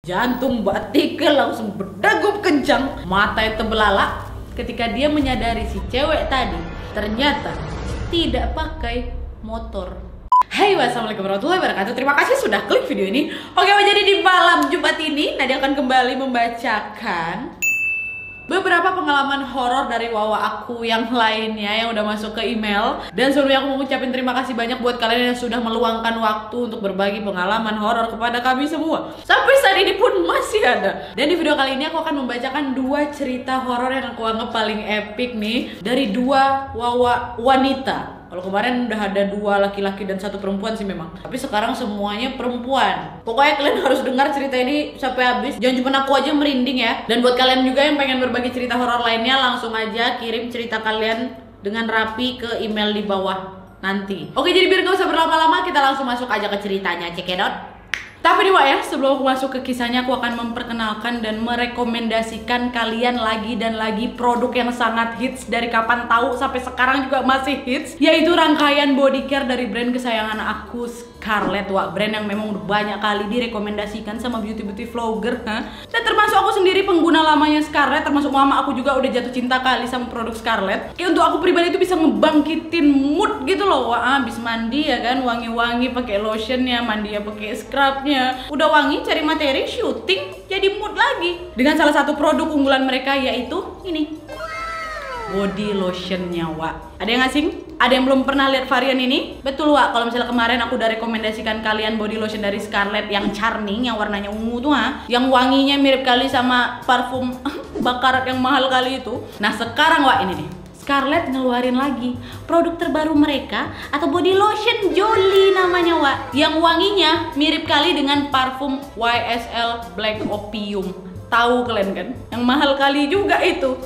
Jantung Mbak Tika langsung berdegup kencang, mata itu belalak ketika dia menyadari si cewek tadi ternyata tidak pakai motor. Hai, wassalamualaikum warahmatullahi wabarakatuh. Terima kasih sudah klik video ini. Oke, jadi di malam Jumat ini Nadia akan kembali membacakan beberapa pengalaman horor dari Wawa aku yang lainnya yang udah masuk ke email. Dan sebelumnya aku mau ngucapin terima kasih banyak buat kalian yang sudah meluangkan waktu untuk berbagi pengalaman horor kepada kami semua. Sampai saat ini pun masih ada. Dan di video kali ini aku akan membacakan dua cerita horor yang aku anggap paling epic nih dari dua Wawa wanita. Kalau kemarin udah ada dua laki-laki dan satu perempuan sih memang, tapi sekarang semuanya perempuan. Pokoknya kalian harus dengar cerita ini sampai habis. Jangan cuma aku aja merinding ya. Dan buat kalian juga yang pengen berbagi cerita horor lainnya, langsung aja kirim cerita kalian dengan rapi ke email di bawah nanti. Oke, jadi biar gak usah berlama-lama, kita langsung masuk aja ke ceritanya. Cekidot. Tapi nih Wak ya, sebelum aku masuk ke kisahnya, aku akan memperkenalkan dan merekomendasikan kalian lagi dan lagi produk yang sangat hits dari kapan tahu sampai sekarang juga masih hits, yaitu rangkaian body care dari brand kesayangan aku, Scarlett. Wak, brand yang memang udah banyak kali direkomendasikan sama beauty vlogger, dan termasuk aku sendiri pengguna lamanya Scarlett, termasuk mama aku juga udah jatuh cinta kali sama produk Scarlett. Kayak untuk aku pribadi itu bisa ngebangkitin mood gitu loh Wak. Habis mandi ya kan, wangi-wangi pakai lotionnya, mandi ya pakai scrubnya, udah wangi, cari materi syuting, jadi mood lagi dengan salah satu produk unggulan mereka, yaitu ini body lotionnya Wak. Ada yang asing? Ada yang belum pernah lihat varian ini? Betul Wak, kalau misalnya kemarin aku udah rekomendasikan kalian body lotion dari Scarlett yang charming, yang warnanya ungu tuh yang wanginya mirip kali sama parfum Bakarat yang mahal kali itu. Nah sekarang Wak, ini nih Scarlett ngeluarin lagi produk terbaru mereka, atau body lotion Jolie namanya Wak, yang wanginya mirip kali dengan parfum YSL Black Opium. Tahu kalian kan? Yang mahal kali juga itu.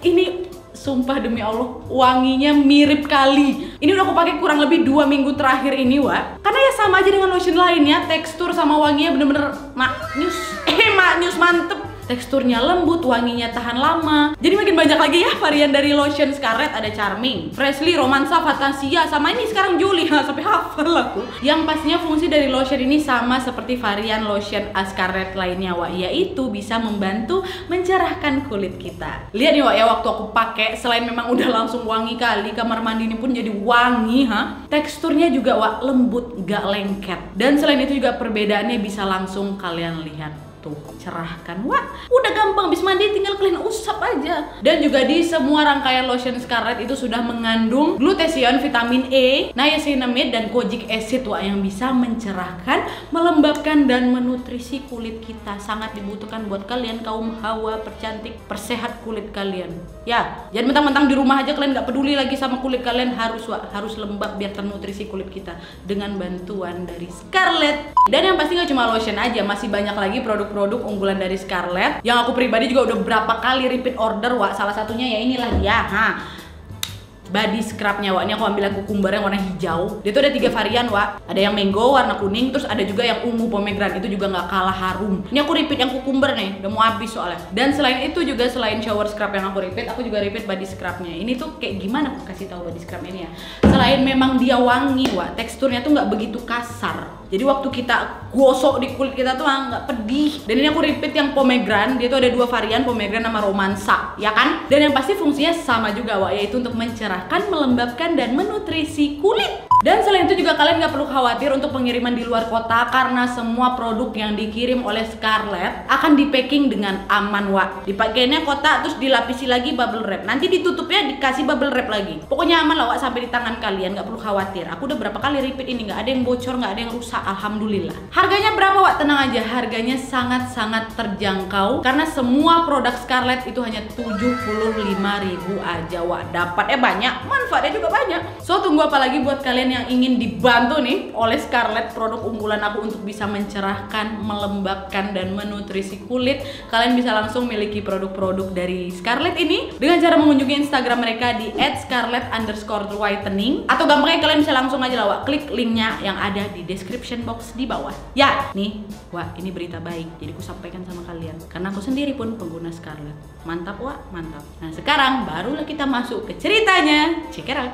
Ini sumpah demi Allah, wanginya mirip kali. Ini udah aku pakai kurang lebih 2 minggu terakhir ini Wak. Karena ya sama aja dengan lotion lainnya, tekstur sama wanginya bener-bener maknyus mantep. Teksturnya lembut, wanginya tahan lama. Jadi makin banyak lagi ya varian dari lotion Scarlett. Ada Charming, Freshly, Romansa, Fantasia, sama ini sekarang Julie. Sampai hafal aku. Yang pastinya fungsi dari lotion ini sama seperti varian lotion Scarlett lainnya Wak, yaitu bisa membantu mencerahkan kulit kita. Lihat nih Wak ya, waktu aku pakai, selain memang udah langsung wangi kali, kamar mandi ini pun jadi wangi. Teksturnya juga Wak lembut, gak lengket. Dan selain itu juga perbedaannya bisa langsung kalian lihat. Tuh, cerah kan? Wah, udah gampang, habis mandi tinggal kalian usap aja. Dan juga di semua rangkaian lotion Scarlett itu sudah mengandung glutathione, vitamin E, niacinamide, dan kojic acid Wah, yang bisa mencerahkan, melembabkan, dan menutrisi kulit kita. Sangat dibutuhkan buat kalian kaum hawa, percantik, persehat kulit kalian. Ya, jangan mentang-mentang di rumah aja kalian gak peduli lagi sama kulit kalian. Harus Wak, harus lembab biar ternutrisi kulit kita dengan bantuan dari Scarlett. Dan yang pasti gak cuma lotion aja, masih banyak lagi produk unggulan dari Scarlett yang aku pribadi juga udah berapa kali repeat order Wak. Salah satunya ya inilah dia body scrubnya Wak. Ini aku ambil yang kukumbar yang warna hijau. Dia tuh ada 3 varian Wak. Ada yang mango warna kuning, terus ada juga yang ungu pomegranate, itu juga nggak kalah harum. Ini aku repeat yang kukumbar nih, udah mau habis soalnya. Dan selain itu juga, selain shower scrub yang aku juga repeat body scrubnya. Ini tuh kayak gimana aku kasih tahu body scrub ini ya. Selain memang dia wangi Wak, teksturnya tuh nggak begitu kasar. Jadi waktu kita gosok di kulit kita tuh nggak pedih. Dan ini aku repeat yang pomegranate. Dia tuh ada 2 varian, pomegranate sama romansa, ya kan? Dan yang pasti fungsinya sama juga Wak, yaitu untuk mencerahkan, melembabkan, dan menutrisi kulit. Dan selain itu juga kalian nggak perlu khawatir untuk pengiriman di luar kota, karena semua produk yang dikirim oleh Scarlett akan di packing dengan aman Wak. Dipakainya kotak, terus dilapisi lagi bubble wrap. Nanti ditutupnya dikasih bubble wrap lagi. Pokoknya aman lah Wak sampai di tangan kalian, nggak perlu khawatir. Aku udah berapa kali repeat ini, nggak ada yang bocor, nggak ada yang rusak. Alhamdulillah. Harganya berapa Wak? Tenang aja, harganya sangat-sangat terjangkau karena semua produk Scarlett itu hanya 75.000 aja Wak. Dapatnya banyak, manfaatnya juga banyak. So tunggu apa lagi buat kalian yang ingin dibantu nih oleh Scarlett, produk unggulan aku untuk bisa mencerahkan, melembabkan, dan menutrisi kulit. Kalian bisa langsung miliki produk-produk dari Scarlett ini dengan cara mengunjungi Instagram mereka di @scarlett_whitening, atau gampangnya kalian bisa langsung aja lah Wak, klik linknya yang ada di description box di bawah. Ya, nih, Wak, ini berita baik. Jadi aku sampaikan sama kalian karena aku sendiri pun pengguna Scarlett. Mantap Wak, mantap. Nah, sekarang barulah kita masuk ke ceritanya. Check it out.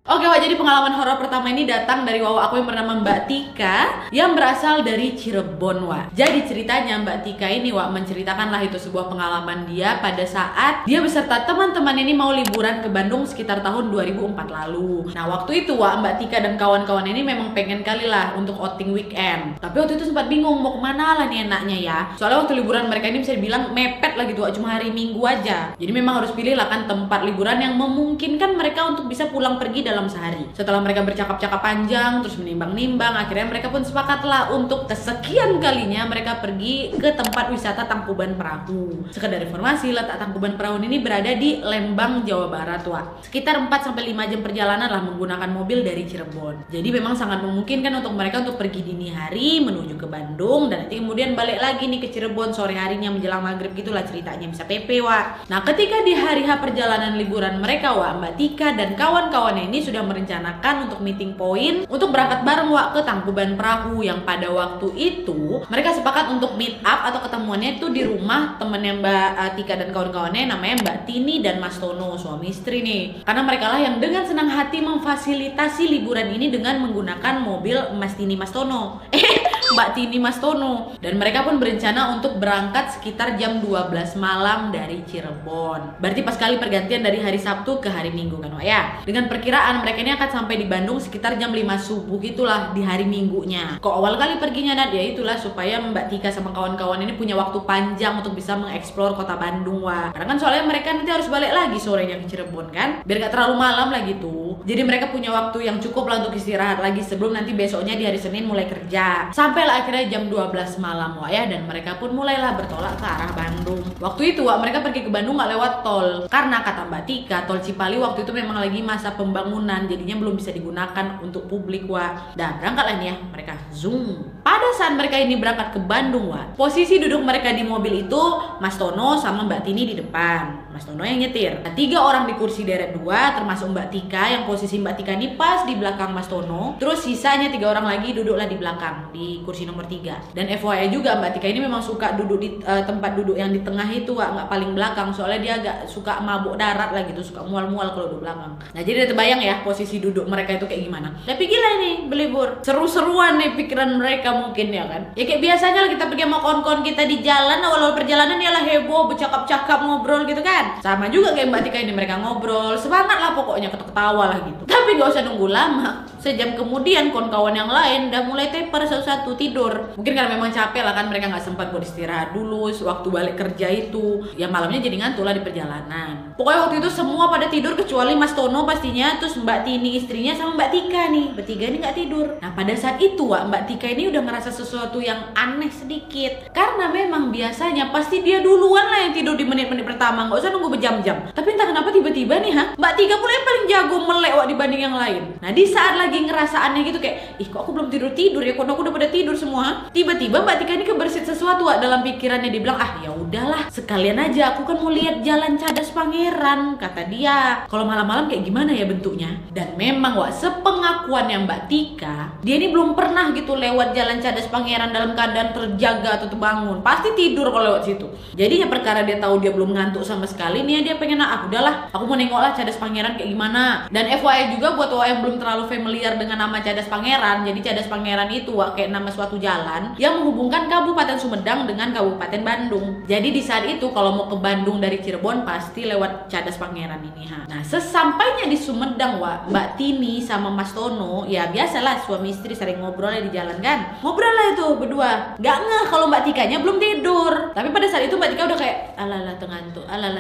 Oke Wak, jadi pengalaman horor pertama ini datang dari wawa aku yang bernama Mbak Tika yang berasal dari Cirebon, Wak. Jadi ceritanya Mbak Tika ini, Wak, menceritakanlah itu sebuah pengalaman dia pada saat dia beserta teman-teman ini mau liburan ke Bandung sekitar tahun 2004 lalu. Nah, waktu itu, Wak, Mbak Tika dan kawan-kawan ini memang pengen kali lah untuk outing weekend. Tapi waktu itu sempat bingung mau kemana lah nih enaknya ya. Soalnya waktu liburan mereka ini bisa dibilang mepet lah gitu, Wak, cuma hari Minggu aja. Jadi memang harus pilih lah kan tempat liburan yang memungkinkan mereka untuk bisa pulang pergi dalam sehari. Setelah mereka bercakap-cakap panjang, terus menimbang-nimbang, akhirnya mereka pun sepakatlah untuk kesekian kalinya mereka pergi ke tempat wisata Tangkuban Perahu. Sekedar informasi, letak Tangkuban Perahu ini berada di Lembang, Jawa Barat, Wak. Sekitar 4-5 jam perjalanan lah menggunakan mobil dari Cirebon. Jadi memang sangat memungkinkan untuk mereka untuk pergi dini hari menuju ke Bandung dan nanti kemudian balik lagi nih ke Cirebon sore harinya menjelang maghrib, gitulah ceritanya, bisa PP, Wak. Nah, ketika di hari H perjalanan liburan mereka, Wak, Mbak Tika dan kawan-kawannya ini sudah merencanakan untuk meeting point untuk berangkat bareng, Wak, ke Tangkuban Perahu yang pada waktu itu mereka sepakat untuk meet up atau ketemuannya itu di rumah temennya Mbak Tika dan kawan-kawannya namanya Mbak Tini dan Mas Tono, suami istri nih. Karena mereka lah yang dengan senang hati memfasilitasi liburan ini dengan menggunakan mobil Mas Tini Mas Tono. Mbak Tini Mas Tono. Dan mereka pun berencana untuk berangkat sekitar jam 12 malam dari Cirebon. Berarti pas kali pergantian dari hari Sabtu ke hari Minggu kan, Wak, ya. Dengan perkiraan mereka ini akan sampai di Bandung sekitar jam 5 subuh itulah di hari Minggunya. Kok awal kali perginya, Nat? Ya itulah supaya Mbak Tika sama kawan-kawan ini punya waktu panjang untuk bisa mengeksplor kota Bandung, Wak. Karena kan soalnya mereka nanti harus balik lagi sorenya ke Cirebon kan, biar gak terlalu malam lah gitu. Jadi mereka punya waktu yang cukup lah untuk istirahat lagi sebelum nanti besoknya di hari Senin mulai kerja. Sampailah akhirnya jam 12 malam, Wak, ya, dan mereka pun mulailah bertolak ke arah Bandung. Waktu itu, Wak, mereka pergi ke Bandung gak lewat tol karena kata Mbak Tika, tol Cipali waktu itu memang lagi masa pembangunan, jadinya belum bisa digunakan untuk publik, Wak. Dan berangkatlah nih ya mereka, zoom. Pada saat mereka ini berangkat ke Bandung, Wak, posisi duduk mereka di mobil itu Mas Tono sama Mbak Tini di depan, Mas Tono yang nyetir. Nah, 3 orang di kursi deret 2 termasuk Mbak Tika, yang posisi Mbak Tika ini pas di belakang Mas Tono. Terus sisanya 3 orang lagi duduklah di belakang di kursi nomor 3. Dan FYI juga Mbak Tika ini memang suka duduk di tempat duduk yang di tengah itu, Wak, nggak paling belakang, soalnya dia agak suka mabuk darat lah gitu, suka mual-mual kalau duduk belakang. Nah, jadi udah terbayang ya posisi duduk mereka itu kayak gimana. Tapi gila nih belibur, seru-seruan nih pikiran mereka mungkin ya kan. Ya kayak biasanya lah kita pergi sama kawan-kawan kita di jalan, awal-awal perjalanan ya lah heboh, bercakap-cakap, ngobrol gitu kan. Sama juga kayak Mbak Tika ini, mereka ngobrol, semangat lah pokoknya, ketawa lah gitu. Tapi gak usah nunggu lama, sejam kemudian kawan-kawan yang lain udah mulai teper satu-satu tidur. Mungkin karena memang capek lah kan, mereka nggak sempat buat istirahat dulu waktu balik kerja itu. Ya malamnya jadi ngantuk lah di perjalanan. Pokoknya waktu itu semua pada tidur kecuali Mas Tono pastinya, terus Mbak Tini istrinya sama Mbak Tika nih. Bertiga ini nggak tidur. Nah, pada saat itu, Wak, Mbak Tika ini udah ngerasa sesuatu yang aneh sedikit. Karena memang biasanya pasti dia duluan lah yang tidur di menit-menit pertama, nggak usah nunggu berjam-jam. Tapi entah kenapa tiba-tiba nih Mbak Tika pula yang paling jago melek, Wak, dibanding yang lain. Nah, di saat lagi ngerasa aneh gitu kayak, ih kok aku belum tidur-tidur ya, kok aku udah pada tidur semua. Tiba-tiba Mbak Tika ini kebersit sesuatu, Wak, dalam pikirannya. Dia bilang, ah ya udahlah, sekalian aja, aku kan mau lihat Jalan Cadas Pangeran, kata dia. Kalau malam-malam kayak gimana ya bentuknya? Dan memang, Wak, sepengakuan yang Mbak Tika, dia ini belum pernah gitu lewat Jalan Cadas Pangeran dalam keadaan terjaga atau terbangun. Pasti tidur kalau lewat situ. Jadinya perkara dia tahu dia belum ngantuk sama sekali nih, dia pengen, ah udahlah, aku mau nengok lah Cadas Pangeran kayak gimana. Dan FYI juga buat Wak yang belum terlalu familiar dengan nama Cadas Pangeran, jadi Cadas Pangeran itu, Wak, kayak nama suatu jalan yang menghubungkan Kabupaten Sumedang dengan Kabupaten Bandung. Jadi di saat itu kalau mau ke Bandung dari Cirebon pasti lewat Cadas Pangeran ini. Nah, sesampainya di Sumedang, Wak, Mbak Tini sama Mas Tono, ya biasalah suami istri sering ngobrol di jalan kan. Ngobrol lah itu berdua. Gak ngeh kalau Mbak Tikanya belum tidur. Tapi pada saat itu Mbak Tika udah kayak alalah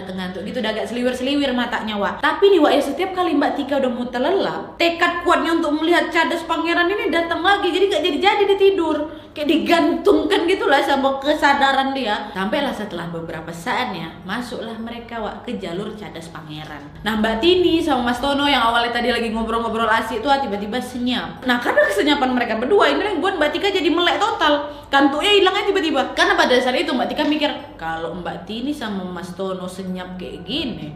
tengantuk gitu, udah agak seliwir-seliwir matanya, Wak. Tapi nih, Wak, ya setiap kali Mbak Tika udah mau terlelap, tekad kuatnya untuk melihat Cadas Pangeran ini datang lagi. Jadi gak jadi dia tidur. Kayak digantungkan gitulah sama kesadaran dia. Sampailah setelah beberapa saat ya, masuklah mereka, Wak, ke jalur Cadas Pangeran. Nah, Mbak Tini sama Mas Tono yang awalnya tadi lagi ngobrol-ngobrol asik tuh tiba-tiba senyap. Nah, karena kesenyapan mereka berdua ini yang buat Mbak Tika jadi melek total. Kantuknya hilangnya tiba-tiba. Karena pada saat itu Mbak Tika mikir, kalau Mbak Tini sama Mas Tono senyap kayak gini,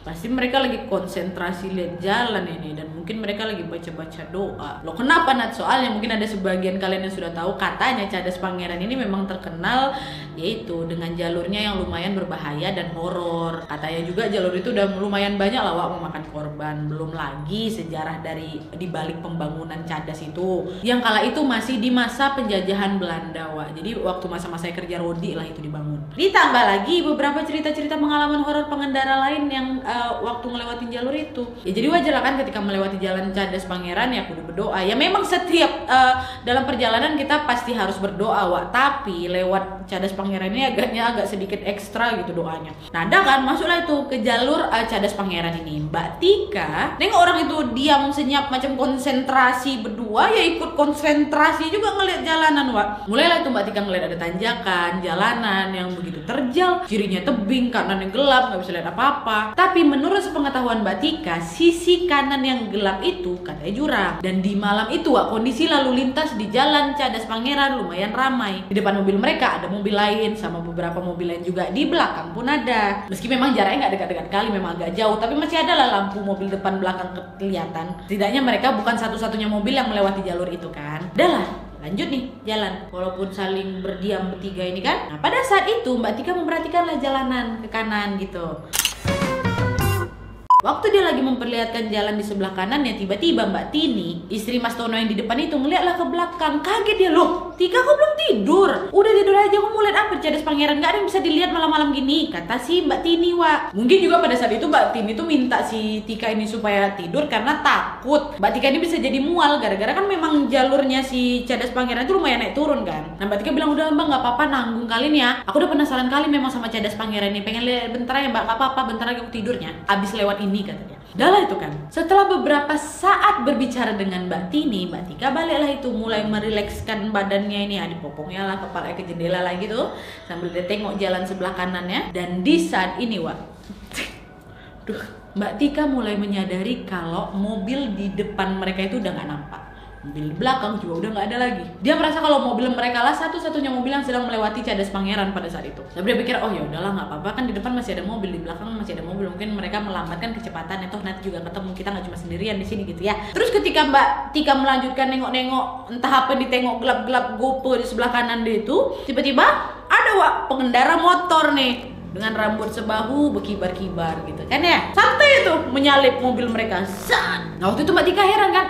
Pasti mereka lagi konsentrasi lihat jalan ini, dan mungkin mereka lagi baca-baca doa. Loh kenapa Nat? Soalnya mungkin ada sebagian kalian yang sudah tahu, katanya Cadas Pangeran ini memang terkenal yaitu dengan jalurnya yang lumayan berbahaya dan horor. Katanya juga jalur itu udah lumayan banyak lah Wak memakan korban. Belum lagi sejarah dari dibalik pembangunan Cadas itu, yang kala itu masih di masa penjajahan Belanda Wak. Jadi waktu masa-masa kerja Rodi lah itu dibangun. Ditambah lagi beberapa cerita-cerita pengalaman horor pengendara lain yang waktu ngelewatin jalur itu. Ya jadi wajar lah kan ketika melewati jalan Cadas Pangeran ya kudu berdoa. Ya memang setiap dalam perjalanan kita pasti harus berdoa Wak. Tapi lewat Cadas Pangeran ini agak sedikit ekstra gitu doanya. Nah ada kan masuklah itu ke jalur Cadas Pangeran ini. Mbak Tika nengok orang itu diam senyap macam konsentrasi berdua, ya ikut konsentrasi juga ngeliat jalanan Wak. Mulailah itu Mbak Tika ngeliat ada tanjakan, jalanan yang begitu terjal, kirinya tebing, kanan yang gelap, nggak bisa lihat apa-apa. Tapi menurut sepengetahuan Mbak Tika, sisi kanan yang gelap itu katanya jurang. Dan di malam itu Wak, kondisi lalu lintas di jalan Cadas Pangeran lumayan ramai. Di depan mobil mereka ada mobil lain, sama beberapa mobil lain juga di belakang pun ada. Meski memang jaraknya nggak dekat-dekat kali, memang agak jauh, tapi masih ada lah lampu mobil depan belakang kelihatan. Setidaknya mereka bukan satu-satunya mobil yang melewati jalur itu kan. Udah lah, lanjut nih jalan, walaupun saling berdiam bertiga ini kan. Nah pada saat itu Mbak Tika memperhatikanlah jalanan ke kanan gitu. Waktu dia lagi memperlihatkan jalan di sebelah kanan ya, tiba-tiba Mbak Tini, istri Mas Tono yang di depan itu, ngeliatlah ke belakang. Kaget dia, loh Tika kok belum tidur? Udah tidur aja, kamu lihat apa Cadas Pangeran? Gak ada yang bisa dilihat malam-malam gini, kata si Mbak Tini Wak. Mungkin juga pada saat itu Mbak Tini tuh minta si Tika ini supaya tidur karena takut Mbak Tika ini bisa jadi mual, gara-gara kan memang jalurnya si Cadas Pangeran itu lumayan naik turun kan. Nah Mbak Tika bilang, udah Mbak gak apa-apa, nanggung kalian ya. Aku udah penasaran kali memang sama Cadas Pangeran ini, pengen lihat bentar ya Mbak, gak apa-apa, bentar lagi aku tidurnya. Abis lewat ini katanya. Udah itu kan. Setelah beberapa saat berbicara dengan Mbak Tini, Mbak Tika baliklah itu mulai merilekskan badannya ini, dipopongnya lah, kepala ke jendela lah gitu, sambil dia tengok jalan sebelah kanannya. Dan di saat ini Wak, Mbak Tika mulai menyadari kalau mobil di depan mereka itu udah nggak nampak. Mobil belakang juga udah nggak ada lagi. Dia merasa kalau mobil mereka lah satu-satunya mobil yang sedang melewati Cadas Pangeran pada saat itu. Tapi dia pikir, oh ya udahlah nggak apa-apa, kan di depan masih ada mobil, di belakang masih ada mobil, mungkin mereka melambatkan kecepatan, toh nanti juga ketemu, kita nggak cuma sendirian di sini gitu ya. Terus ketika Mbak Tika melanjutkan nengok-nengok, entah apa yang ditengok gelap-gelap gopo di sebelah kanan dia itu, tiba-tiba ada Wak pengendara motor nih dengan rambut sebahu berkibar-kibar gitu kan ya, santai itu menyalip mobil mereka. Nah waktu itu Mbak Tika heran kan,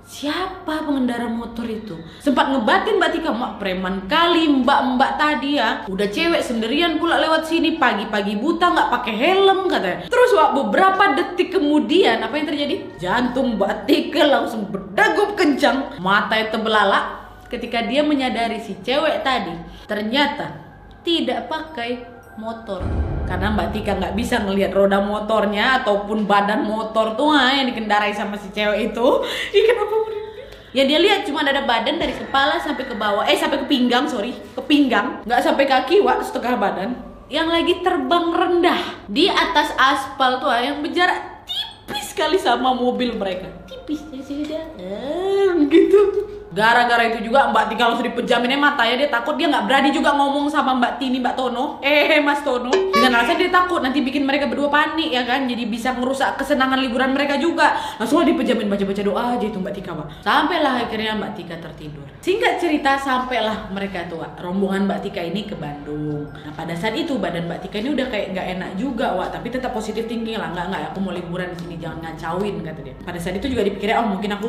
siapa pengendara motor itu? Sempat ngebatin Mbak Tika, mak preman kali mbak-mbak tadi ya. Udah cewek sendirian pula lewat sini pagi-pagi buta, nggak pakai helm katanya. Terus Wak, beberapa detik kemudian apa yang terjadi? Jantung Mbak Tika langsung berdegup kencang, matanya terbelalak ketika dia menyadari si cewek tadi ternyata tidak pakai motor. Karena Mbak Tika nggak bisa ngelihat roda motornya ataupun badan motor tuh yang dikendarai sama si cewek itu. Kenapa merinding? Ya dia lihat cuma ada badan dari kepala sampai ke bawah, sampai ke pinggang, ke pinggang, nggak sampai kaki Wak, setengah badan yang lagi terbang rendah di atas aspal tuh yang berjarak tipis sekali sama mobil mereka. Tipisnya sudah gitu. Gara-gara itu juga Mbak Tika langsung dipejaminnya matanya, dia takut, dia nggak berani juga ngomong sama Mbak Tini, Mbak Tono, Mas Tono, dengan alasan dia takut nanti bikin mereka berdua panik ya kan, jadi bisa ngerusak kesenangan liburan mereka juga. Langsung dipejamin baca-baca doa aja itu Mbak Tika Wak. Sampailah akhirnya Mbak Tika tertidur. Singkat cerita, sampailah mereka tuh Wak, rombongan Mbak Tika ini ke Bandung. Nah pada saat itu badan Mbak Tika ini udah kayak nggak enak juga Wak, tapi tetap positif tinggi lah, nggak aku mau liburan di sini, jangan ngacauin kata dia. Pada saat itu juga dipikirnya, oh mungkin aku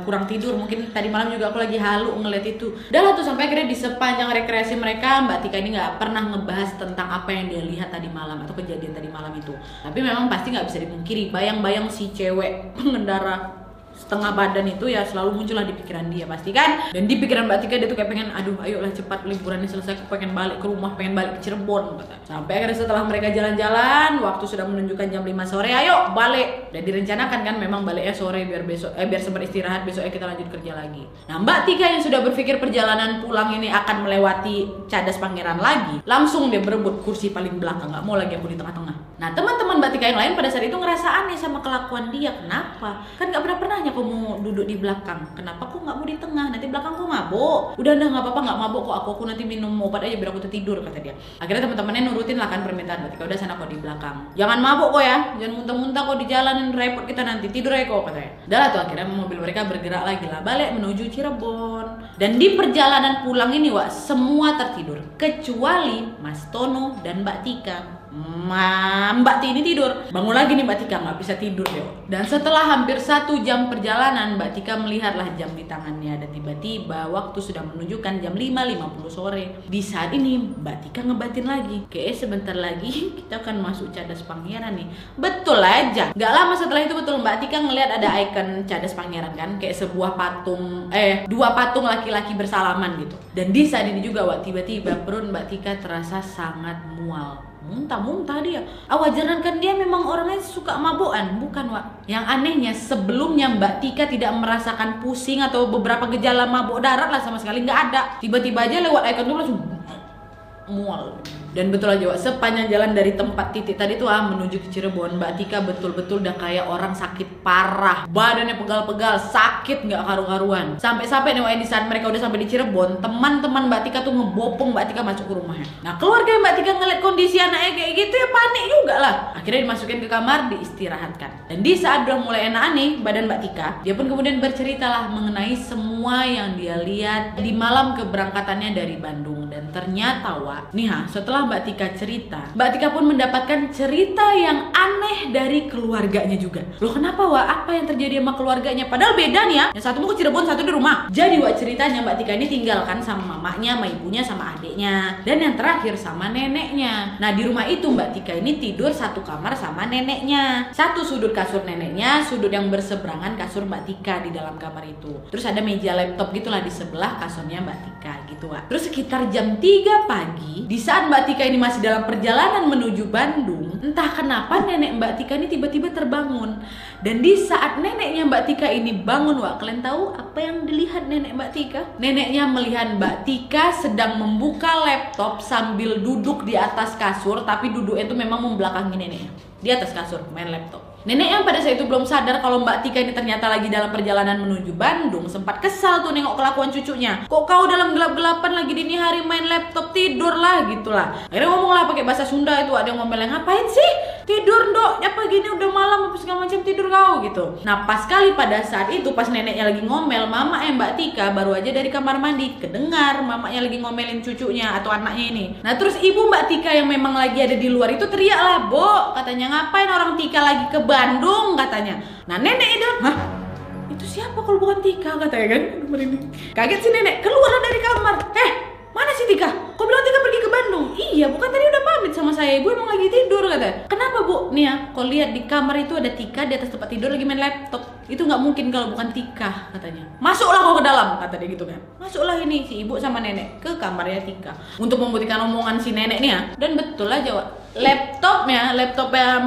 kurang tidur, mungkin tadi malam juga aku lagi halu ngeliat itu. Udah lah tuh sampai akhirnya di sepanjang rekreasi mereka, Mbak Tika ini nggak pernah ngebahas tentang apa yang dia lihat tadi malam atau kejadian tadi malam itu. Tapi memang pasti nggak bisa dipungkiri, bayang-bayang si cewek pengendara setengah badan itu ya selalu muncullah di pikiran dia pasti kan. Dan di pikiran Mbak Tika dia tuh kayak pengen, aduh ayolah cepat liburannya selesai, aku pengen balik ke rumah, pengen balik ke Cirebon kata. Sampai akhirnya setelah mereka jalan-jalan, waktu sudah menunjukkan jam 5 sore, ayo balik. Dan direncanakan kan memang baliknya sore biar besok biar sempat istirahat, besoknya kita lanjut kerja lagi. Nah Mbak Tika yang sudah berpikir perjalanan pulang ini akan melewati Cadas Pangeran lagi, langsung dia berebut kursi paling belakang, nggak mau lagi aku di tengah-tengah. Nah teman-teman Mbak Tika yang lain pada saat itu ngerasa aneh sama kelakuan dia. Kenapa? Kan nggak pernah-pernahnya kau mau duduk di belakang? Kenapa kau nggak mau di tengah? Nanti belakang kau mabuk. Udah nggak apa-apa, nggak mabuk kok. Aku nanti minum obat aja biar aku tertidur, kata dia. Akhirnya teman-temannya nurutin lah kan permintaan Mbak Tika. Udah sana kau di belakang. Jangan mabuk kok ya. Jangan muntah-muntah kau di jalanin, repot kita nanti. Tidur aja kok, katanya. Udah lah tuh, akhirnya mobil mereka bergerak lagi lah balik menuju Cirebon. Dan di perjalanan pulang ini, Wak, semua tertidur kecuali Mas Tono dan Mbak Tika. Mbak Tika ini tidur. Bangun lagi nih Mbak Tika, nggak bisa tidur deh. Dan setelah hampir 1 jam perjalanan, Mbak Tika melihatlah jam di tangannya. Dan tiba-tiba waktu sudah menunjukkan jam 5.50 sore. Di saat ini Mbak Tika ngebatin lagi, kayaknya sebentar lagi kita akan masuk Cadas Pangeran nih. Betul aja. Nggak lama setelah itu betul Mbak Tika ngelihat ada ikon Cadas Pangeran kan, kayak sebuah patung, 2 patung laki-laki bersalaman gitu. Dan di saat ini juga, Wak, tiba-tiba perut Mbak Tika terasa sangat mual. Muntah-muntah dia. Wajaran kan dia memang orangnya suka mabukan, bukan, Wak? Yang anehnya sebelumnya Mbak Tika tidak merasakan pusing atau beberapa gejala mabuk darat lah sama sekali, nggak ada. Tiba-tiba aja lewat ikon itu langsung mual. Dan betul aja, Wak, sepanjang jalan dari tempat titik tadi tuh menuju ke Cirebon, Mbak Tika betul-betul udah kayak orang sakit parah. Badannya pegal-pegal, sakit nggak karu-karuan. Sampai-sampai nih, Wak, di saat mereka udah sampai di Cirebon, teman-teman Mbak Tika tuh ngebopong Mbak Tika masuk ke rumahnya. Nah, keluarga Mbak Tika ngeliat kondisi anaknya kayak gitu ya panik juga lah. Akhirnya dimasukin ke kamar, diistirahatkan. Dan di saat udah mulai enak nih badan Mbak Tika, dia pun kemudian bercerita lah mengenai semua yang dia lihat di malam keberangkatannya dari Bandung. Dan ternyata, Wak, nih setelah Mbak Tika cerita, Mbak Tika pun mendapatkan cerita yang aneh dari keluarganya juga. Loh, kenapa, Wak? Apa yang terjadi sama keluarganya? Padahal beda nih ya. Yang satu mau ke Cirebon, satu di rumah. Jadi, Wak, ceritanya Mbak Tika ini tinggalkan sama mamanya, sama ibunya, sama adiknya. Dan yang terakhir sama neneknya. Nah, di rumah itu Mbak Tika ini tidur satu kamar sama neneknya. Satu sudut kasur neneknya, sudut yang berseberangan kasur Mbak Tika di dalam kamar itu. Terus ada meja laptop gitulah di sebelah kasurnya Mbak Tika gitu, Wak. Terus sekitar jam 3 pagi, di saat Mbak Tika ini masih dalam perjalanan menuju Bandung, entah kenapa nenek Mbak Tika ini tiba-tiba terbangun. Dan di saat neneknya Mbak Tika ini bangun, Wak, kalian tahu apa yang dilihat nenek Mbak Tika? Neneknya melihat Mbak Tika sedang membuka laptop sambil duduk di atas kasur, tapi duduknya itu memang membelakangi neneknya. Di atas kasur main laptop. Nenek yang pada saat itu belum sadar kalau Mbak Tika ini ternyata lagi dalam perjalanan menuju Bandung, sempat kesal tuh nengok kelakuan cucunya. Kok kau dalam gelap-gelapan lagi dini hari main laptop, tidur lah gitulah. Akhirnya ngomong lah pakai bahasa Sunda itu, ada yang ngomelnya, ngapain sih tidur, Dok? Apa gini udah malam apa segala macam, tidur kau gitu. Nah, pas kali pada saat itu pas neneknya lagi ngomel, mama Mbak Tika baru aja dari kamar mandi kedengar mamanya lagi ngomelin cucunya atau anaknya ini. Nah, terus ibu Mbak Tika yang memang lagi ada di luar itu teriak lah, "Bo," katanya, "ngapain orang Tika lagi ke Bandung," katanya. Nah, nenek itu, "Hah? Itu siapa kalau bukan Tika?" katanya kan. Kaget si nenek, keluar dari kamar. Mana si Tika? Kok bilang Tika pergi ke Bandung? Iya, bukan tadi udah pamit sama saya. Ibu emang lagi tidur, katanya. Kenapa, Bu? Nih ya, kau lihat di kamar itu ada Tika di atas tempat tidur lagi main laptop. Itu nggak mungkin kalau bukan Tika, katanya. Masuklah kau ke dalam, kata dia gitu kan. Masuklah ini si ibu sama nenek ke kamarnya Tika untuk membuktikan omongan si nenek nih ya. Dan betul aja, Wak. Laptopnya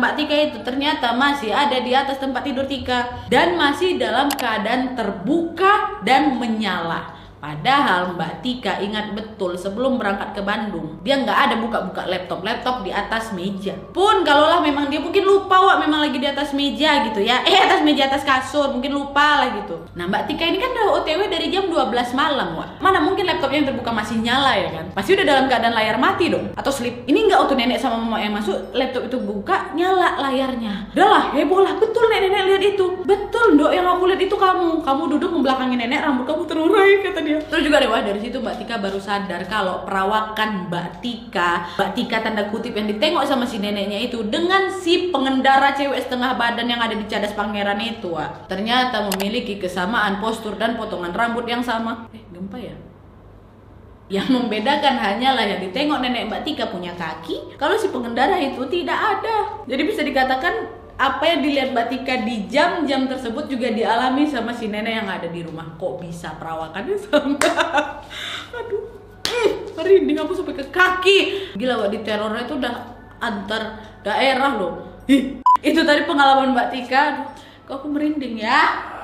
Mbak Tika itu ternyata masih ada di atas tempat tidur Tika dan masih dalam keadaan terbuka dan menyala. Padahal Mbak Tika ingat betul sebelum berangkat ke Bandung, dia nggak ada buka-buka laptop di atas meja. Pun kalaulah memang dia mungkin lupa, Wak, memang lagi di atas meja gitu ya. Atas meja, atas kasur, mungkin lupa lah gitu. Nah, Mbak Tika ini kan udah OTW dari jam 12 malam, Wak. Mana mungkin laptopnya yang terbuka masih nyala ya kan? Pasti udah dalam keadaan layar mati dong. Atau sleep. Ini nggak waktu nenek sama mama yang masuk, laptop itu buka, nyala layarnya. Udah lah, heboh lah. Betul nenek lihat itu. Betul, Dok, yang aku lihat itu kamu. Kamu duduk membelakangi nenek, rambut kamu terurai, kata dia. Terus juga deh, Wah, dari situ Mbak Tika baru sadar kalau perawakan Mbak Tika tanda kutip yang ditengok sama si neneknya itu dengan si pengendara cewek setengah badan yang ada di Cadas Pangeran itu, Wah, ternyata memiliki kesamaan postur dan potongan rambut yang sama. Gempa ya? Yang membedakan hanyalah yang ditengok nenek Mbak Tika punya kaki, kalau si pengendara itu tidak ada. Jadi bisa dikatakan apa yang dilihat Mbak Tika di jam-jam tersebut juga dialami sama si nenek yang ada di rumah. Kok bisa perawakannya sama? Aduh, merinding aku sampai ke kaki. Gila, Wak, di terornya itu udah antar daerah loh. Itu tadi pengalaman Mbak Tika. Aduh, kok aku merinding ya.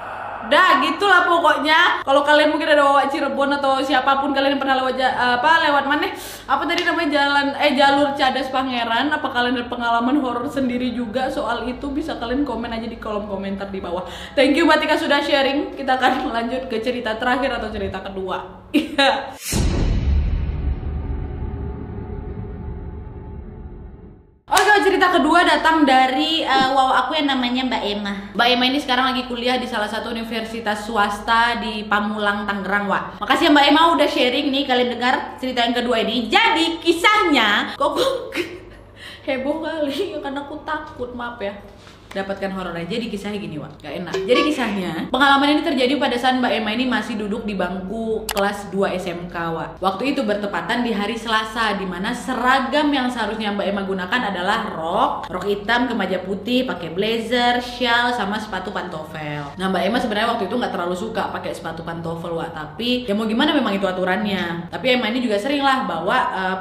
Dah gitulah pokoknya. Kalau kalian mungkin ada bawa Cirebon atau siapapun kalian yang pernah lewat lewat mana? Apa tadi namanya jalur Cadas Pangeran? Apa kalian ada pengalaman horor sendiri juga soal itu? Bisa kalian komen aja di kolom komentar di bawah. Thank you Mbak Tika sudah sharing. Kita akan lanjut ke cerita terakhir atau cerita kedua. Iya. Oke, cerita kedua datang dari wow aku yang namanya Mbak Emma. Mbak Emma ini sekarang lagi kuliah di salah satu universitas swasta di Pamulang, Tangerang, Wak. Makasih ya Mbak Emma udah sharing nih, kalian dengar cerita yang kedua ini. Jadi kisahnya kok heboh kali, karena aku takut, maaf ya. Dapatkan horor aja. Jadi kisahnya gini, Wak, gak enak. Jadi kisahnya, pengalaman ini terjadi pada saat Mbak Emma ini masih duduk di bangku kelas 2 SMK, Wak. Waktu itu bertepatan di hari Selasa, dimana seragam yang seharusnya Mbak Emma gunakan adalah rok hitam, kemeja putih, pakai blazer, shawl, sama sepatu pantofel. Nah, Mbak Emma sebenarnya waktu itu nggak terlalu suka pakai sepatu pantofel, Wak. Tapi ya mau gimana, memang itu aturannya. Tapi Emma ini juga sering lah bawa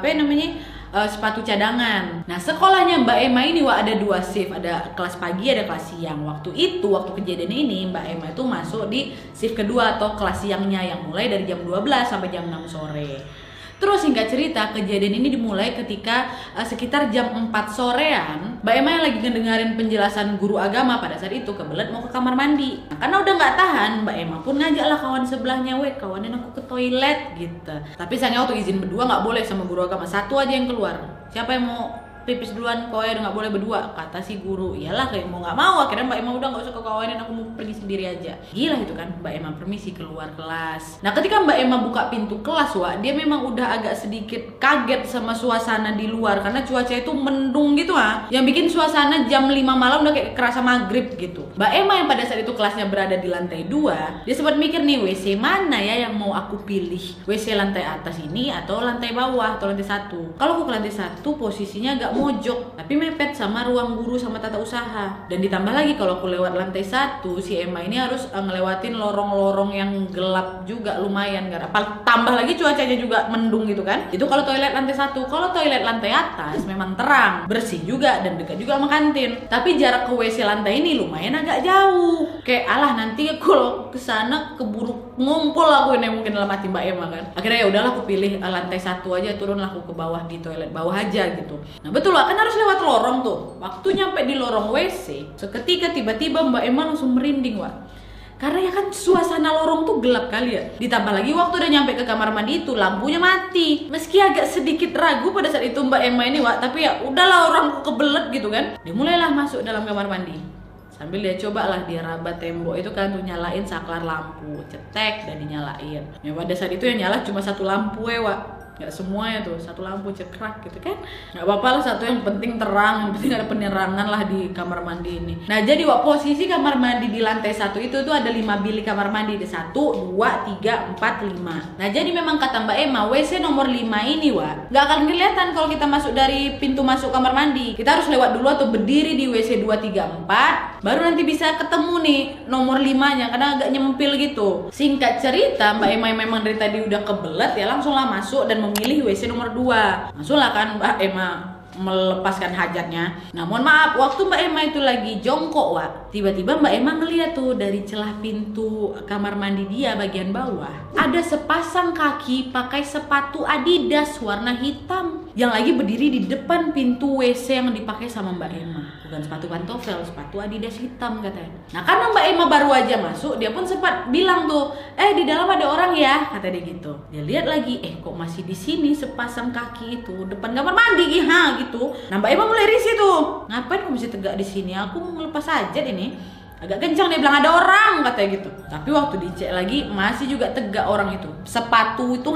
sepatu cadangan. Nah, sekolahnya Mbak Emma ini, Wak, ada 2 shift, ada kelas pagi, ada kelas siang. Waktu kejadian ini Mbak Emma itu masuk di shift kedua atau kelas siangnya yang mulai dari jam 12 sampai jam 6 sore. Terus singkat cerita, kejadian ini dimulai ketika sekitar jam 4 sorean, Mbak Emma yang lagi ngedengerin penjelasan guru agama pada saat itu kebelet mau ke kamar mandi. Nah, karena udah nggak tahan, Mbak Emma pun ngajaklah kawan sebelahnya, "Weh, kawanin aku ke toilet," gitu. Tapi sayangnya waktu izin berdua nggak boleh sama guru agama, satu aja yang keluar. Siapa yang mau pipis duluan, kau ya nggak boleh berdua, kata si guru. Iyalah, kayak mau nggak mau, akhirnya Mbak Emma udah nggak usah kawanin, aku mau pergi sendiri aja. Gila itu kan, Mbak Emma permisi keluar kelas. Nah, ketika Mbak Emma buka pintu kelas, Wak, dia memang udah agak sedikit kaget sama suasana di luar karena cuaca itu mendung gitu, yang bikin suasana jam 5 malam udah kayak kerasa maghrib gitu. Mbak Emma yang pada saat itu kelasnya berada di lantai 2, dia sempat mikir nih, WC mana ya yang mau aku pilih, WC lantai atas ini atau lantai bawah atau lantai 1. Kalau aku ke lantai 1 posisinya agak mojok tapi mepet sama ruang guru sama tata usaha, dan ditambah lagi kalau aku lewat lantai 1, si Emma ini harus ngelewatin lorong-lorong yang gelap juga lumayan, tambah lagi cuacanya juga mendung gitu kan. Itu kalau toilet lantai 1. Kalau toilet lantai atas memang terang, bersih juga dan dekat juga sama kantin, tapi jarak ke WC lantai ini lumayan agak jauh. Kayak alah, nanti kalau kesana keburu ngumpul aku ini mungkin dalam hati Mbak Emma kan. Akhirnya ya udahlah, aku pilih lantai 1 aja, turunlah aku ke bawah di toilet bawah aja gitu. Nah betul lah, kan harus lewat lorong tuh. Waktu nyampe di lorong WC, seketika tiba-tiba Mbak Emma langsung merinding, Wak. Karena ya kan suasana lorong tuh gelap kali ya. Ditambah lagi waktu udah nyampe ke kamar mandi itu lampunya mati. Meski agak sedikit ragu pada saat itu Mbak Emma ini, Wak, tapi ya udahlah, orangku kebelet gitu kan. Dia mulailah masuk dalam kamar mandi. Sambil dia cobalah dia raba tembok itu kan tuh, nyalain saklar lampu, cetek dan dinyalain. Ya pada saat itu yang nyala cuma 1 lampu, Wak. Gak semuanya tuh, 1 lampu cekrak gitu kan. Gak apa-apa lah, 1 yang penting terang, yang penting ada penerangan lah di kamar mandi ini. Nah jadi, Wak, posisi kamar mandi di lantai 1 itu tuh ada 5 bilik kamar mandi, ada 1, 2, 3, 4, 5. Nah jadi memang kata Mbak Emma, WC nomor 5 ini, Wak, gak akan kelihatan kalau kita masuk dari pintu masuk kamar mandi. Kita harus lewat dulu atau berdiri di WC 2, 3, 4, baru nanti bisa ketemu nih nomor 5-nya, karena agak nyempil gitu. Singkat cerita, Mbak Emma memang dari tadi udah kebelet ya, langsunglah masuk dan memilih WC nomor 2. Langsunglah kan Mbak Emma melepaskan hajatnya. Nah mohon maaf, waktu Mbak Emma itu lagi jongkok, Wak, tiba-tiba Mbak Emma ngeliat tuh dari celah pintu kamar mandi dia bagian bawah ada sepasang kaki pakai sepatu Adidas warna hitam yang lagi berdiri di depan pintu WC yang dipakai sama Mbak Emma. Bukan sepatu pantofel, sepatu Adidas hitam katanya. Nah karena Mbak Emma baru aja masuk, dia pun sempat bilang tuh, di dalam ada orang ya, kata dia gitu. Dia lihat lagi, kok masih di sini sepasang kaki itu depan kamar mandi, gitu. Nah Mbak Emma mulai risih tuh, ngapain kok masih tegak di sini? Aku mau ngelepas hajat ini. Agak kencang dia bilang, ada orang katanya gitu. Tapi waktu dicek lagi masih juga tegak orang itu. Sepatu itu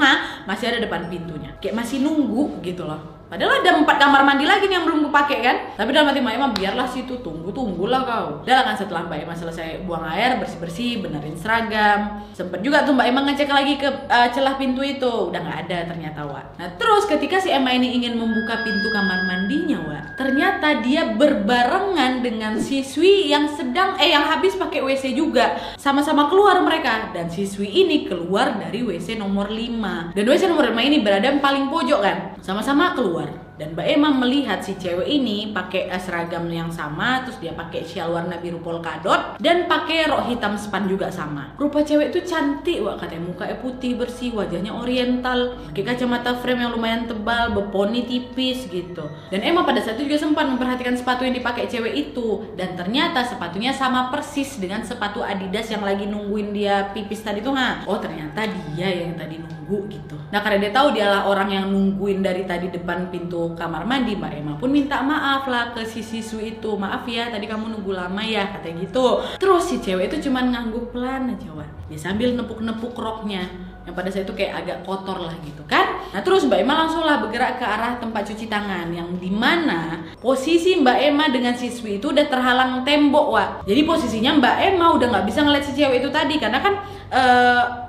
masih ada depan pintunya. Kayak masih nunggu gitu loh. Padahal ada 4 kamar mandi lagi nih yang belum kepake kan. Tapi dalam hati Mbak Emma, biarlah situ, tunggulah kau. Udah kan, setelah Mbak Emma selesai buang air, bersih-bersih, benerin seragam, sempet juga tuh Mbak Emma ngecek lagi ke celah pintu itu. Udah nggak ada ternyata, Wak. Nah terus ketika si Emma ini ingin membuka pintu kamar mandinya, Wak, ternyata dia berbarengan dengan siswi yang yang habis pakai WC juga. Sama-sama keluar mereka, dan siswi ini keluar dari WC nomor 5. Dan WC nomor 5 ini berada paling pojok kan. Sama-sama keluar. Dan Mbak Emma melihat si cewek ini pakai seragam yang sama, terus dia pakai shawl warna biru polkadot dan pakai rok hitam span juga sama. Rupa cewek itu cantik, wah, katanya mukanya putih bersih, wajahnya oriental, pakai kacamata frame yang lumayan tebal, beponi tipis gitu. Dan Emma pada saat itu juga sempat memperhatikan sepatu yang dipakai cewek itu, dan ternyata sepatunya sama persis dengan sepatu Adidas yang lagi nungguin dia pipis tadi tuh. Oh, ternyata dia yang tadi nunggu gitu. Nah, karena dia tahu dialah orang yang nungguin dari tadi depan pintu kamar mandi, Mbak Emma pun minta maaf lah ke si siswi itu. Maaf ya, tadi kamu nunggu lama ya, katanya gitu. Terus si cewek itu cuman ngangguk pelan aja, wah. Dia sambil nepuk-nepuk roknya yang pada saat itu kayak agak kotor lah gitu kan. Nah, terus Mbak Emma langsung lah bergerak ke arah tempat cuci tangan yang dimana posisi Mbak Emma dengan siswi itu udah terhalang tembok, wah. Jadi posisinya Mbak Emma udah nggak bisa ngeliat si cewek itu tadi karena kan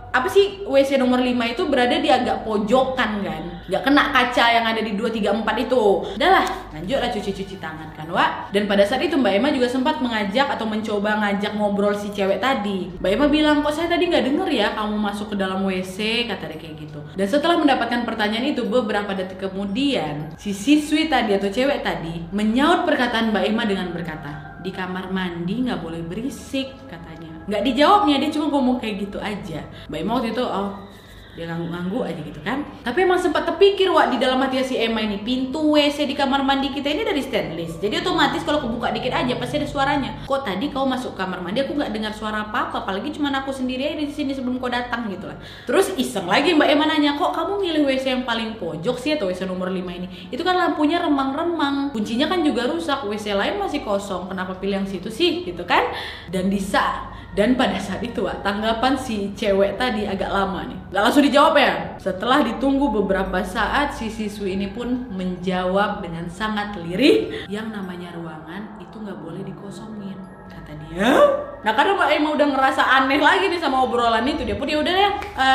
apa sih, WC nomor 5 itu berada di agak pojokan kan, nggak kena kaca yang ada di 2, 3, 4 itu. Udahlah, lanjutlah cuci tangan kan, Wak. Dan pada saat itu Mbak Emma juga sempat mengajak atau mencoba ngajak ngobrol si cewek tadi. Mbak Emma bilang, kok saya tadi nggak denger ya kamu masuk ke dalam WC, kata dia kayak gitu. Dan setelah mendapatkan pertanyaan itu, beberapa detik kemudian si siswi tadi atau cewek tadi menyaut perkataan Mbak Emma dengan berkata, di kamar mandi nggak boleh berisik, katanya. Nggak dijawabnya, dia cuma ngomong kayak gitu aja. Mbak Emma waktu itu, oh, dia ngangguk-ngangguk aja gitu kan. Tapi emang sempat terpikir, wah, di dalam hati si Emma ini, pintu WC di kamar mandi kita ini dari stainless, jadi otomatis kalau kebuka dikit aja pasti ada suaranya. Kok tadi kau masuk kamar mandi aku nggak dengar suara apa-apa, apalagi cuma aku sendiri aja di sini sebelum kau datang gitu lah. Terus iseng lagi Mbak Emma nanya, kok kamu milih WC yang paling pojok sih atau WC nomor 5 ini? Itu kan lampunya remang-remang, kuncinya kan juga rusak, WC lain masih kosong, kenapa pilih yang situ sih gitu kan? Dan pada saat itu, Wak, tanggapan si cewek tadi agak lama nih. Gak langsung dijawab ya. Setelah ditunggu beberapa saat, si siswi ini pun menjawab dengan sangat lirih, yang namanya ruangan itu nggak boleh dikosongin, kata dia. Nah, karena Mbak Emma udah ngerasa aneh lagi nih sama obrolan itu, dia pun ya udah ya,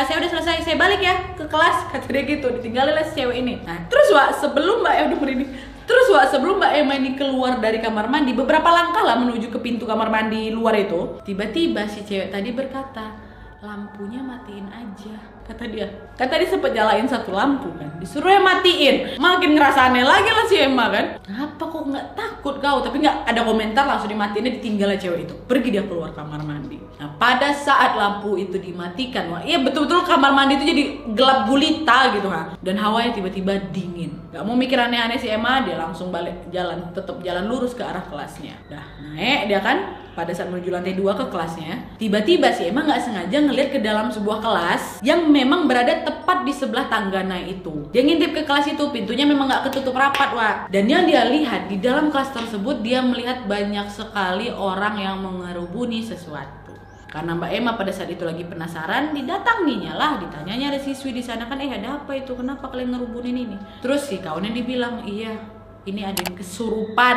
saya udah selesai, saya balik ya ke kelas, kata dia gitu. Ditinggalin lah si cewek ini. Nah, terus Wak, sebelum Mbak Emma ini keluar dari kamar mandi, beberapa langkah lah menuju ke pintu kamar mandi luar itu, tiba-tiba si cewek tadi berkata, lampunya matiin aja, kata dia. Kan tadi sempet nyalain satu lampu kan, disuruh yang matiin. Makin ngerasa aneh lagi lah si Emma kan. Kenapa kok nggak takut kau? Tapi nggak ada komentar, langsung dimatiin, ditinggal cewek itu. Pergi dia keluar kamar mandi. Nah, pada saat lampu itu dimatikan, wah, iya betul-betul kamar mandi itu jadi gelap gulita gitu kan. Dan hawanya tiba-tiba dingin. Gak mau mikir aneh-aneh si Emma, dia langsung balik jalan, tetap jalan lurus ke arah kelasnya. Dah naik dia kan. Pada saat menuju lantai 2 ke kelasnya, tiba-tiba si Emma nggak sengaja ngeliat ke dalam sebuah kelas yang memang berada tepat di sebelah tangga naik itu. Dia ngintip ke kelas itu, pintunya memang nggak ketutup rapat, Wak. Dan yang dia lihat di dalam kelas tersebut, dia melihat banyak sekali orang yang mengerubuni sesuatu. Karena Mbak Emma pada saat itu lagi penasaran, didatanginya lah, ditanyanya ada siswi di sana kan, ada apa itu, kenapa kalian ngerubunin ini? Terus si kawannya dibilang, iya, ini ada yang kesurupan.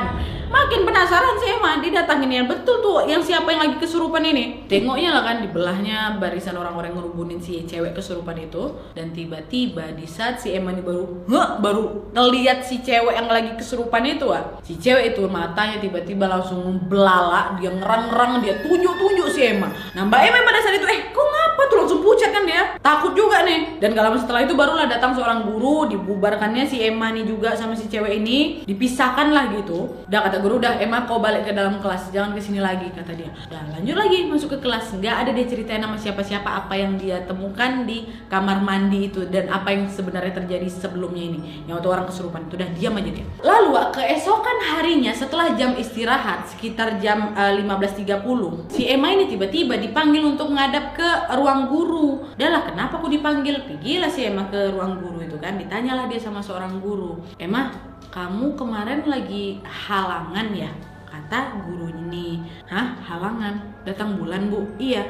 Makin penasaran sih Emma, didatangin yang betul tuh, yang siapa yang lagi kesurupan ini. Tengoknya lah kan, di belahnya barisan orang-orang ngerubunin si cewek kesurupan itu. Dan tiba-tiba di saat si Emma ini baru ngeliat si cewek yang lagi kesurupan itu, si cewek itu matanya tiba-tiba langsung belalak, dia ngerang-ngerang, dia tunjuk-tunjuk si Emma. Nah, Mbak Emma pada saat itu, kok ngapa tuh, langsung pucat kan dia, takut juga nih. Dan gak lama setelah itu barulah datang seorang guru, dibubarkannya si Emma nih juga sama si cewek ini, dipisahkan lah gitu. Udah kata guru, udah Emma kau balik ke dalam kelas, jangan kesini lagi, kata dia. Dan lanjut lagi masuk ke kelas, nggak ada dia ceritain sama siapa-siapa apa yang dia temukan di kamar mandi itu dan apa yang sebenarnya terjadi sebelumnya ini, yang waktu orang kesurupan itu. Udah diam aja dia. Lalu keesokan harinya setelah jam istirahat sekitar jam 15.30, si Emma ini tiba-tiba dipanggil untuk menghadap ke ruang guru. Udahlah, kenapa aku dipanggil? Pergilah si Emma ke ruang guru itu kan, ditanyalah dia sama seorang guru, Emma, kamu kemarin lagi halangan ya? Kata guru ini. Hah? Halangan? Datang bulan, Bu? Iya.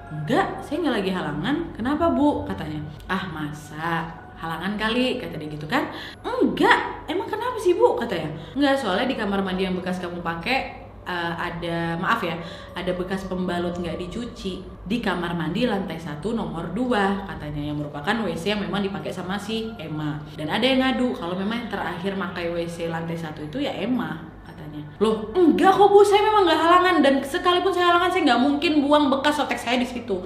Enggak, saya nggak lagi halangan. Kenapa, Bu? Katanya. Ah, masa? Halangan kali, kata dia gitu kan. Enggak, emang kenapa sih, Bu? Katanya. Enggak, soalnya di kamar mandi yang bekas kamu pakai ada bekas pembalut nggak dicuci di kamar mandi lantai 1 nomor 2, katanya, yang merupakan WC yang memang dipakai sama si Emma. Dan ada yang ngadu kalau memang yang terakhir pakai WC lantai 1 itu ya Emma, katanya. Loh, enggak kok Bu, saya memang nggak halangan, dan sekalipun saya halangan saya nggak mungkin buang bekas sotek saya di situ.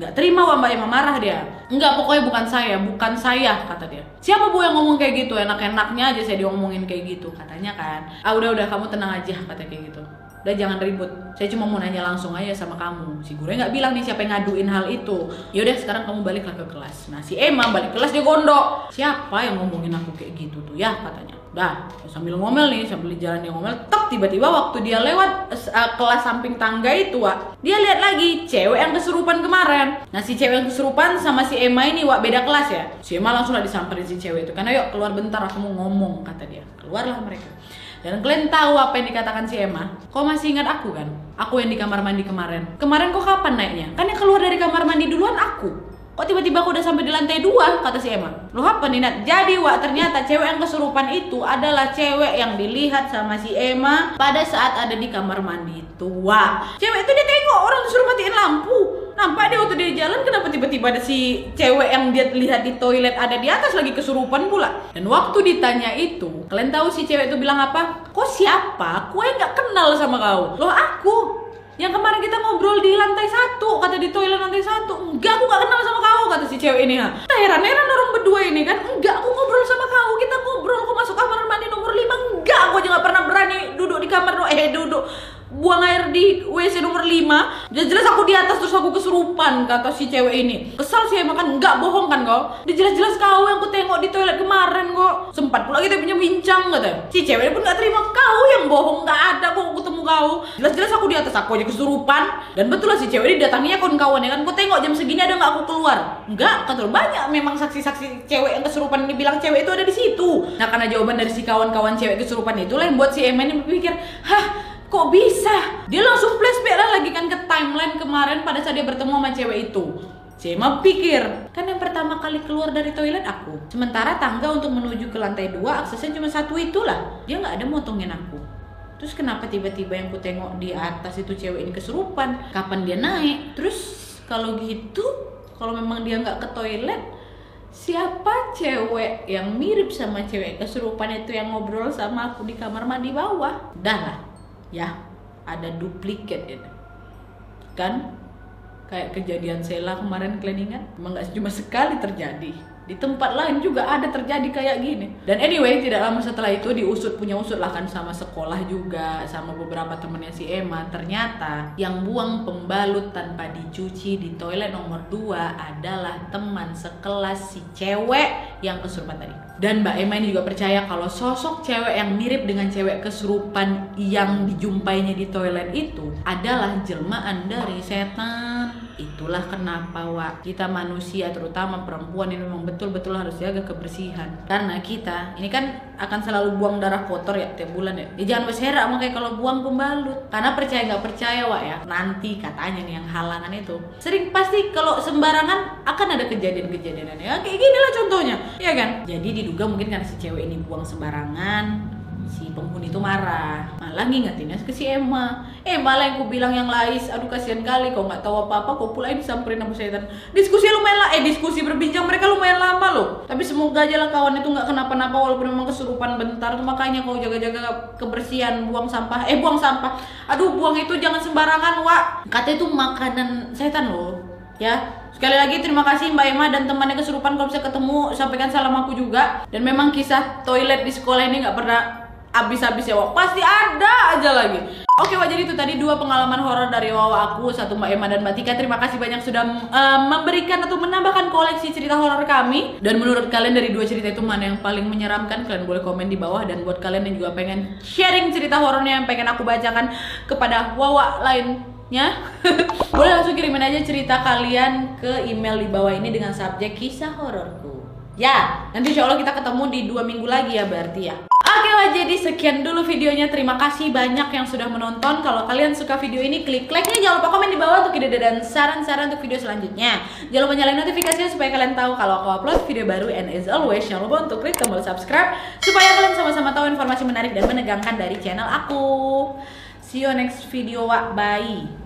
Nggak terima Mbak Emma, marah dia. Enggak, pokoknya bukan saya kata dia. Siapa Bu yang ngomong kayak gitu? Enak-enaknya aja saya diomongin kayak gitu katanya kan. Udah kamu tenang aja kata kayak gitu. Udah jangan ribut, saya cuma mau nanya langsung aja sama kamu. Si guru nggak bilang nih siapa yang ngaduin hal itu. Yaudah sekarang kamu baliklah ke kelas. Nah si Emma balik kelas dia gondok. Siapa yang ngomongin aku kayak gitu tuh ya katanya. Dah sambil ngomel nih, sambil jalan dia ngomel, tiba-tiba waktu dia lewat kelas samping tangga itu dia lihat lagi cewek yang kesurupan kemarin. Nah si cewek yang kesurupan sama si Emma ini beda kelas ya. Si Emma langsung lah disamperin si cewek itu, karena yuk keluar bentar aku mau ngomong kata dia. Keluarlah mereka. Dan kalian tahu apa yang dikatakan si Emma? Kok masih ingat aku kan? Aku yang di kamar mandi kemarin. Kemarin kok kapan naiknya? Kan yang keluar dari kamar mandi duluan aku. Kok tiba-tiba aku udah sampai di lantai 2? Kata si Emma. Loh apa nih Nat? Jadi ternyata cewek yang kesurupan itu adalah cewek yang dilihat sama si Emma pada saat ada di kamar mandi itu. Cewek itu dia tengok orang disuruh matiin lampu. Nampak dia waktu dia jalan, kenapa tiba-tiba ada si cewek yang dia lihat di toilet ada di atas lagi kesurupan pula. Dan waktu ditanya itu, kalian tahu si cewek itu bilang apa? Kok siapa? Aku nggak kenal sama kau. Loh aku yang kemarin kita ngobrol di lantai 1, kata di toilet lantai 1. Enggak, aku gak kenal sama kau, kata si cewek ini. Heran-heran orang berdua ini kan. Enggak, aku ngobrol sama kau, kita ngobrol, aku masuk kamar mandi nomor 5. Enggak, aku aja gak pernah berani duduk di kamar, buang air di WC nomor 5. Jelas-jelas aku di atas terus aku kesurupan, kata si cewek ini. Kesal sih emang kan, enggak bohong kan kau. Dia jelas-jelas kau yang aku tengok di toilet kemarin kok. Sempat pula kita punya bincang kata. Si cewek pun gak terima, kau yang bohong, gak ada kok ketemu kau. Jelas-jelas aku di atas, aku aja kesurupan. Dan betul lah si cewek ini datanginya kawan-kawan ya kan. Kau tengok jam segini ada nggak aku keluar? Enggak, kata banyak memang saksi-saksi cewek yang kesurupan ini bilang cewek itu ada di situ. Nah karena jawaban dari si kawan-kawan cewek kesurupan itulah yang buat si Emma ini berpikir, kok bisa? Dia langsung flashback lah lagi kan ke timeline kemarin pada saat dia bertemu sama cewek itu. Si Emma pikir, kan yang pertama kali keluar dari toilet aku. Sementara tangga untuk menuju ke lantai 2 aksesnya cuma 1 itulah. Dia nggak ada motongin aku. Terus kenapa tiba-tiba yang ku tengok di atas itu cewek ini kesurupan? Kapan dia naik? Terus kalau gitu, kalau memang dia nggak ke toilet, siapa cewek yang mirip sama cewek kesurupan itu yang ngobrol sama aku di kamar mandi bawah? Dah lah. Ya, ada duplikat ini. Kan? Kayak kejadian Sheila kemarin kalian ingat? Emang gak cuma sekali terjadi. Di tempat lain juga ada terjadi kayak gini. Dan anyway, tidak lama setelah itu punya usut lah kan sama sekolah juga, sama beberapa temennya si Emma. Ternyata yang buang pembalut tanpa dicuci di toilet nomor 2 adalah teman sekelas si cewek yang kesurupan tadi. Dan Mbak Emma ini juga percaya kalau sosok cewek yang mirip dengan cewek kesurupan yang dijumpainya di toilet itu adalah jelmaan dari setan. Itulah kenapa kita manusia terutama perempuan ini memang betul-betul harus jaga kebersihan. Karena kita ini kan akan selalu buang darah kotor ya tiap bulan ya. Jangan berserak makanya kalau buang pembalut. Karena percaya nggak percaya ya, nanti katanya nih yang halangan itu sering pasti kalau sembarangan akan ada kejadian-kejadian ya kayak gini lah contohnya, ya kan? Jadi diduga mungkin karena si cewek ini buang sembarangan, si penghuni itu marah, malah ngingetinnya ke si Emma. Malah yang ku bilang yang Lais, aduh kasihan kali kau nggak tahu apa-apa, kau pula disamperin sama setan. Diskusi lumayan diskusi berbincang mereka lumayan lama loh. Tapi semoga aja lah kawan itu nggak kenapa-napa walaupun memang kesurupan bentar. Makanya kau jaga-jaga kebersihan, buang sampah. Aduh buang itu jangan sembarangan Kata itu makanan setan loh. Ya, sekali lagi terima kasih Mbak Emma dan temannya kesurupan. Kalau bisa ketemu sampaikan salam aku juga. Dan memang kisah toilet di sekolah ini nggak pernah habis-habis ya pasti ada aja lagi. Oke jadi itu tadi 2 pengalaman horor dari aku, satu Mbak Emma dan Mbak Tika. Terima kasih banyak sudah memberikan atau menambahkan koleksi cerita horor kami. Dan menurut kalian dari 2 cerita itu mana yang paling menyeramkan? Kalian boleh komen di bawah. Dan buat kalian yang juga pengen sharing cerita horornya yang pengen aku bacakan kepada lainnya boleh langsung kirimin aja cerita kalian ke email di bawah ini dengan subjek kisah hororku. Ya, nanti insya Allah kita ketemu di 2 minggu lagi ya berarti ya. Oke jadi sekian dulu videonya. Terima kasih banyak yang sudah menonton. Kalau kalian suka video ini, klik like-nya. Jangan lupa komen di bawah untuk ide dan saran-saran untuk video selanjutnya. Jangan lupa nyalain notifikasinya supaya kalian tahu kalau aku upload video baru. And as always, jangan lupa untuk klik tombol subscribe supaya kalian sama-sama tahu informasi menarik dan menegangkan dari channel aku. See you next video, bye.